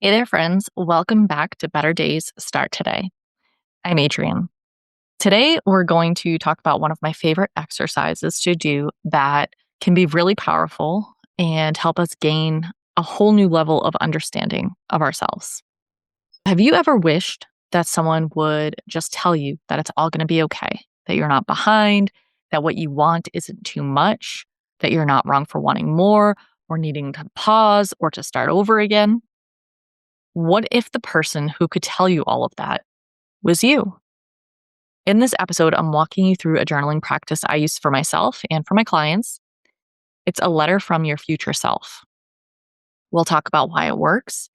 Hey there, friends. Welcome back to Better Days Start Today. I'm Adrienne. Today, we're going to talk about one of my favorite exercises to do that can be really powerful and help us gain a whole new level of understanding of ourselves. Have you ever wished that someone would just tell you that it's all going to be okay, that you're not behind, that what you want isn't too much, that you're not wrong for wanting more or needing to pause or to start over again? What if the person who could tell you all of that was you? In this episode, I'm walking you through a journaling practice I use for myself and for my clients. It's a letter from your future self. We'll talk about why it works,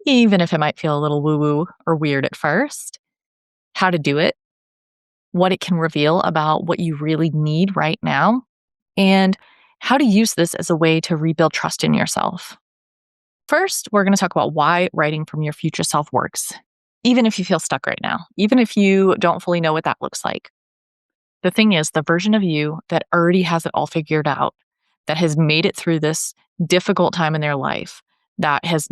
even if it might feel a little woo woo or weird at first, how to do it, what it can reveal about what you really need right now, and how to use this as a way to rebuild trust in yourself. First, we're going to talk about why writing from your future self works, even if you feel stuck right now, even if you don't fully know what that looks like. The thing is, the version of you that already has it all figured out, that has made it through this difficult time in their life, that has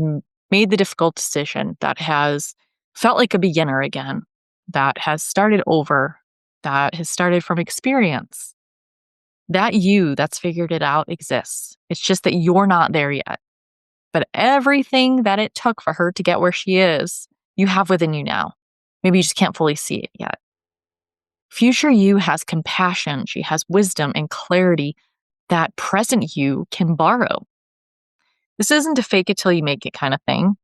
made the difficult decision, that has felt like a beginner again, that has started over, that has started from experience, that you that's figured it out exists. It's just that you're not there yet. But everything that it took for her to get where she is, you have within you now. Maybe you just can't fully see it yet. Future you has compassion, she has wisdom and clarity that present you can borrow. This isn't a fake it till you make it kind of thing.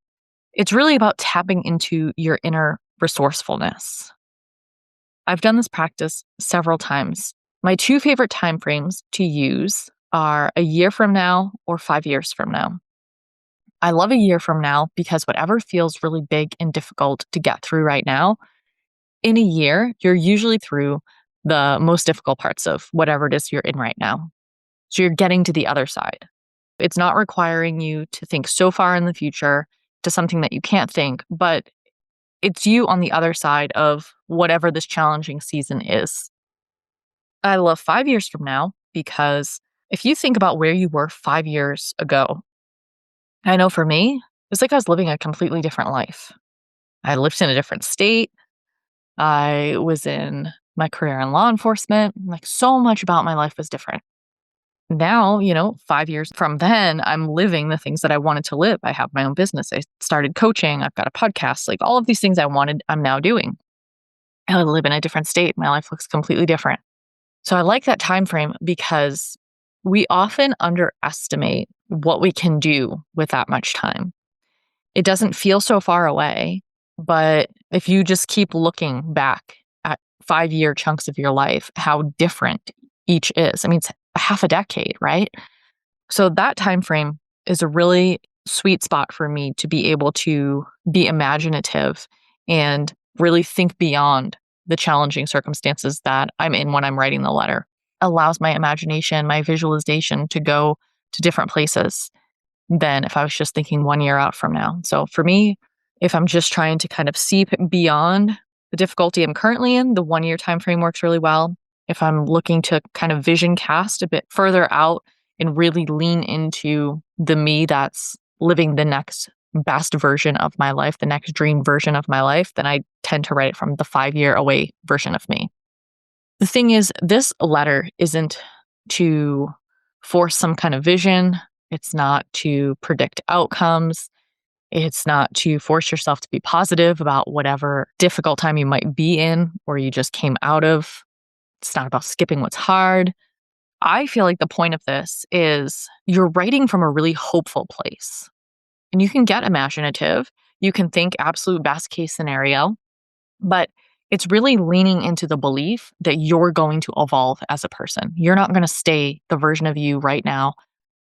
It's really about tapping into your inner resourcefulness. I've done this practice several times. My two favorite time frames to use are a year from now or 5 years from now. I love a year from now because whatever feels really big and difficult to get through right now, in a year, you're usually through the most difficult parts of whatever it is you're in right now. So you're getting to the other side. It's not requiring you to think so far in the future to something that you can't think, but it's you on the other side of whatever this challenging season is. I love 5 years from now because if you think about where you were 5 years ago, I know for me, it's like I was living a completely different life. I lived in a different state. I was in my career in law enforcement. Like so much about my life was different. Now, 5 years from then, I'm living the things that I wanted to live. I have my own business. I started coaching. I've got a podcast. Like all of these things I wanted, I'm now doing. I live in a different state. My life looks completely different. So I like that time frame because we often underestimate what we can do with that much time. It doesn't feel so far away, but if you just keep looking back at 5 year chunks of your life, how different each is. I mean, it's a half a decade, right? So that time frame is a really sweet spot for me to be able to be imaginative and really think beyond the challenging circumstances that I'm in when I'm writing the letter. Allows my imagination, my visualization to go to different places than if I was just thinking 1 year out from now. So for me, if I'm just trying to kind of see beyond the difficulty I'm currently in, the 1 year time frame works really well. If I'm looking to kind of vision cast a bit further out and really lean into the me that's living the next best version of my life, the next dream version of my life, then I tend to write it from the 5 year away version of me. The thing is, this letter isn't to force some kind of vision. It's not to predict outcomes. It's not to force yourself to be positive about whatever difficult time you might be in or you just came out of. It's not about skipping what's hard. I feel like the point of this is you're writing from a really hopeful place. And you can get imaginative. You can think absolute best case scenario, but it's really leaning into the belief that you're going to evolve as a person. You're not going to stay the version of you right now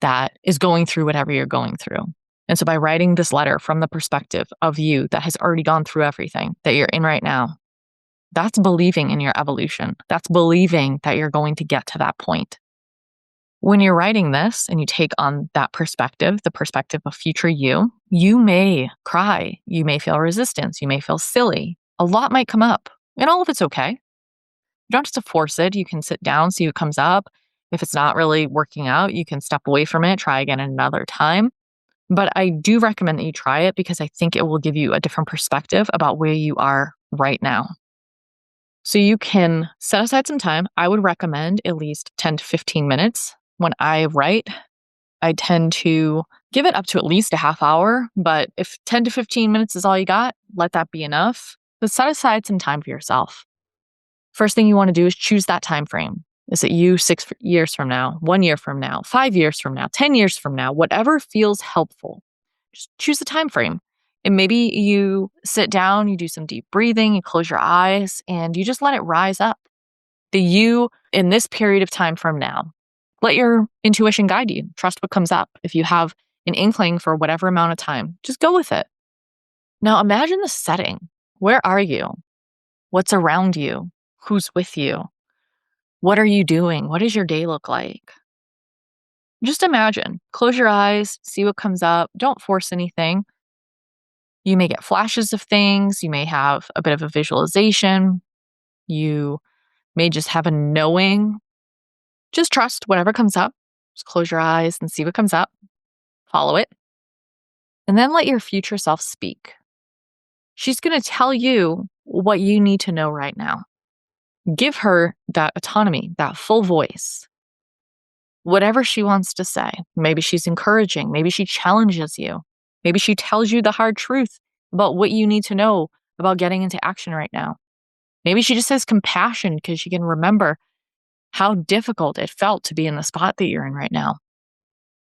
that is going through whatever you're going through. And so by writing this letter from the perspective of you that has already gone through everything that you're in right now, that's believing in your evolution. That's believing that you're going to get to that point. When you're writing this and you take on that perspective, the perspective of future you may cry. You may feel resistance. You may feel silly. A lot might come up, and all of it's okay. You don't have to force it. You can sit down, see what comes up. If it's not really working out, you can step away from it, try again another time. But I do recommend that you try it because I think it will give you a different perspective about where you are right now. So you can set aside some time. I would recommend at least 10 to 15 minutes. When I write, I tend to give it up to at least a half hour. But if 10 to 15 minutes is all you got, let that be enough. But set aside some time for yourself. First thing you want to do is choose that time frame. Is it you 6 years from now, 1 year from now, 5 years from now, 10 years from now, whatever feels helpful? Just choose a time frame. And maybe you sit down, you do some deep breathing, you close your eyes, and you just let it rise up. The you in this period of time from now. Let your intuition guide you. Trust what comes up. If you have an inkling for whatever amount of time, just go with it. Now imagine the setting. Where are you? What's around you? Who's with you? What are you doing? What does your day look like? Just imagine. Close your eyes, see what comes up. Don't force anything. You may get flashes of things. You may have a bit of a visualization. You may just have a knowing. Just trust whatever comes up. Just close your eyes and see what comes up. Follow it. And then let your future self speak. She's going to tell you what you need to know right now. Give her that autonomy, that full voice. Whatever she wants to say. Maybe she's encouraging. Maybe she challenges you. Maybe she tells you the hard truth about what you need to know about getting into action right now. Maybe she just has compassion because she can remember how difficult it felt to be in the spot that you're in right now.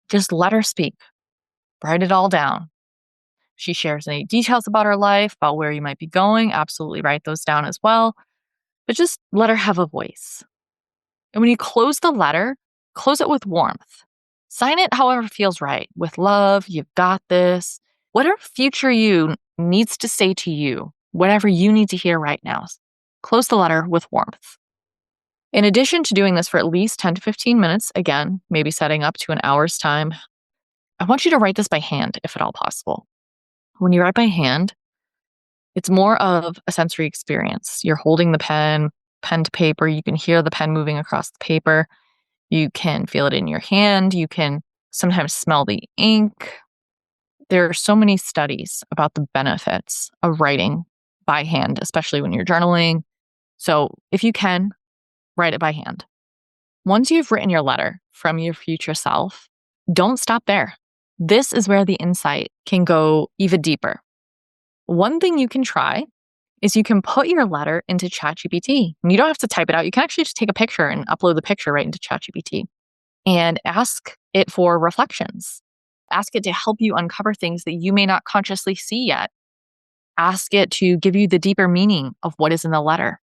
Just let her speak. Write it all down. She shares any details about her life, about where you might be going. Absolutely write those down as well. But just let her have a voice. And when you close the letter, close it with warmth. Sign it however feels right. With love, you've got this. Whatever future you needs to say to you, whatever you need to hear right now, close the letter with warmth. In addition to doing this for at least 10 to 15 minutes, again, maybe setting up to an hour's time, I want you to write this by hand if at all possible. When you write by hand, it's more of a sensory experience. You're holding the pen to paper. You can hear the pen moving across the paper. You can feel it in your hand. You can sometimes smell the ink. There are so many studies about the benefits of writing by hand, especially when you're journaling. So if you can, write it by hand. Once you've written your letter from your future self, don't stop there. This is where the insight can go even deeper. One thing you can try is you can put your letter into ChatGPT. And you don't have to type it out. You can actually just take a picture and upload the picture right into ChatGPT and ask it for reflections. Ask it to help you uncover things that you may not consciously see yet. Ask it to give you the deeper meaning of what is in the letter.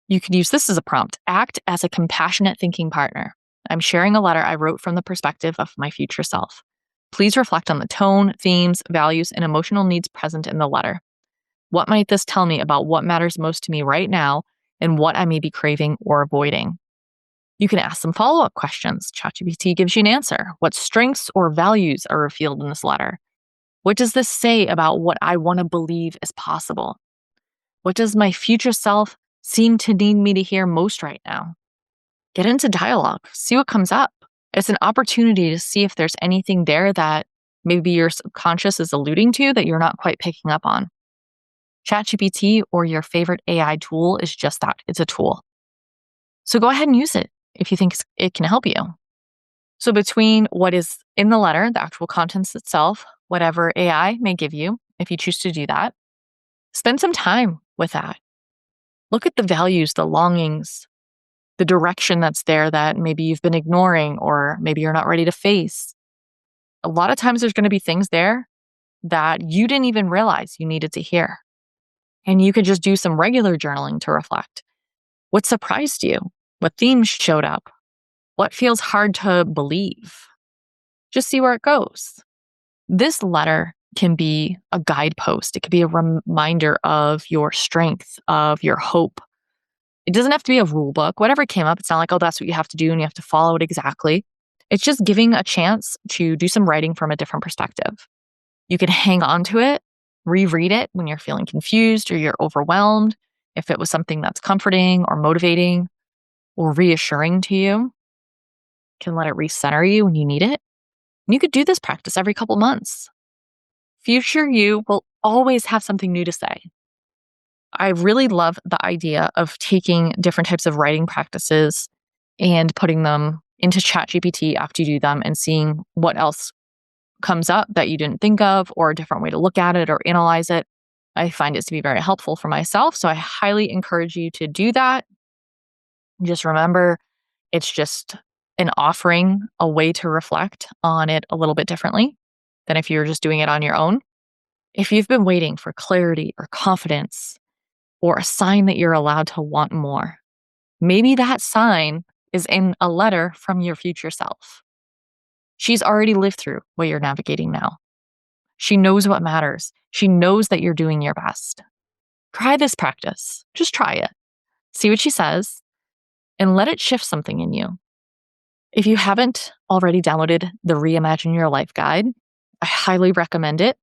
You can use this as a prompt. Act as a compassionate thinking partner. I'm sharing a letter I wrote from the perspective of my future self. Please reflect on the tone, themes, values, and emotional needs present in the letter. What might this tell me about what matters most to me right now and what I may be craving or avoiding? You can ask some follow-up questions. ChatGPT gives you an answer. What strengths or values are revealed in this letter? What does this say about what I want to believe is possible? What does my future self seem to need me to hear most right now? Get into dialogue. See what comes up. It's an opportunity to see if there's anything there that maybe your subconscious is alluding to that you're not quite picking up on. ChatGPT or your favorite AI tool is just that. It's a tool. So go ahead and use it if you think it can help you. So between what is in the letter, the actual contents itself, whatever AI may give you, if you choose to do that, spend some time with that. Look at the values, the longings, the direction that's there that maybe you've been ignoring or maybe you're not ready to face. A lot of times there's going to be things there that you didn't even realize you needed to hear. And you could just do some regular journaling to reflect. What surprised you? What themes showed up? What feels hard to believe? Just see where it goes. This letter can be a guidepost. It could be a reminder of your strength, of your hope. It doesn't have to be a rule book. Whatever came up, it's not like, oh, that's what you have to do and you have to follow it exactly. It's just giving a chance to do some writing from a different perspective. You can hang on to it, reread it when you're feeling confused or you're overwhelmed. If it was something that's comforting or motivating or reassuring to you, you can let it recenter you when you need it. And you could do this practice every couple months. Future you will always have something new to say. I really love the idea of taking different types of writing practices and putting them into ChatGPT after you do them and seeing what else comes up that you didn't think of or a different way to look at it or analyze it. I find it to be very helpful for myself. So I highly encourage you to do that. Just remember, it's just an offering, a way to reflect on it a little bit differently than if you're just doing it on your own. If you've been waiting for clarity or confidence or a sign that you're allowed to want more, maybe that sign is in a letter from your future self. She's already lived through what you're navigating now. She knows what matters. She knows that you're doing your best. Try this practice. Just try it. See what she says and let it shift something in you. If you haven't already downloaded the Reimagine Your Life guide, I highly recommend it.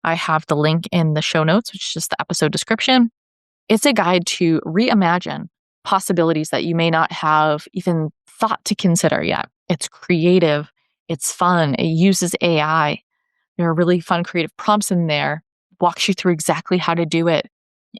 I have the link in the show notes, which is just the episode description. It's a guide to reimagine possibilities that you may not have even thought to consider yet. It's creative. It's fun. It uses AI. There are really fun creative prompts in there, walks you through exactly how to do it,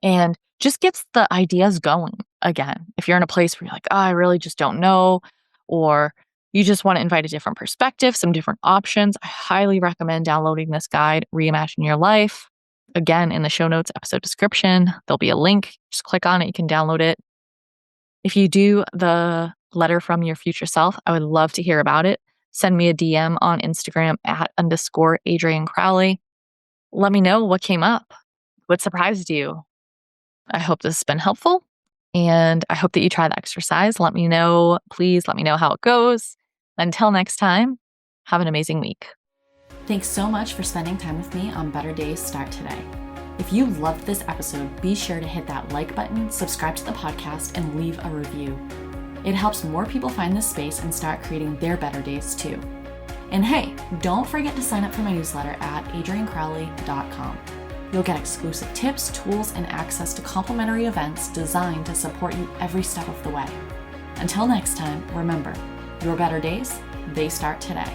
and just gets the ideas going again. If you're in a place where you're like, oh, I really just don't know, or you just want to invite a different perspective, some different options, I highly recommend downloading this guide, Reimagine Your Life. Again, in the show notes, episode description, there'll be a link. Just click on it. You can download it. If you do the letter from your future self, I would love to hear about it. Send me a DM on Instagram @_Adrienne Crowley. Let me know what came up, what surprised you. I hope this has been helpful, and I hope that you try the exercise. Let me know, please let me know how it goes. Until next time, have an amazing week. Thanks so much for spending time with me on Better Days Start Today. If you loved this episode, be sure to hit that like button, subscribe to the podcast, and leave a review. It helps more people find this space and start creating their better days too. And hey, don't forget to sign up for my newsletter at adriennecrowley.com. You'll get exclusive tips, tools, and access to complimentary events designed to support you every step of the way. Until next time, remember, your better days, they start today.